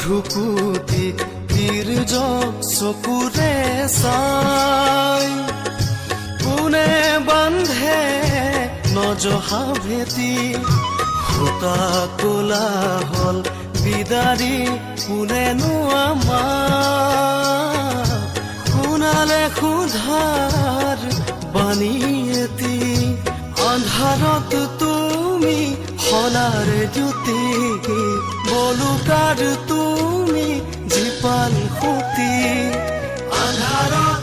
ভ্ৰুকুটি বীৰ্য চকুৰে চাই কোনে বান্ধে নজহা ভেটি সূতা ক'লা হ'ল বিদাৰি কোনেনো আমাৰ শুনালে সুধাৰ বাণী এটি আন্ধাৰত তুমি সোণাৰে জ্যোতি বলুকাৰ তুমি জীপাল সুতি আন্ধাৰত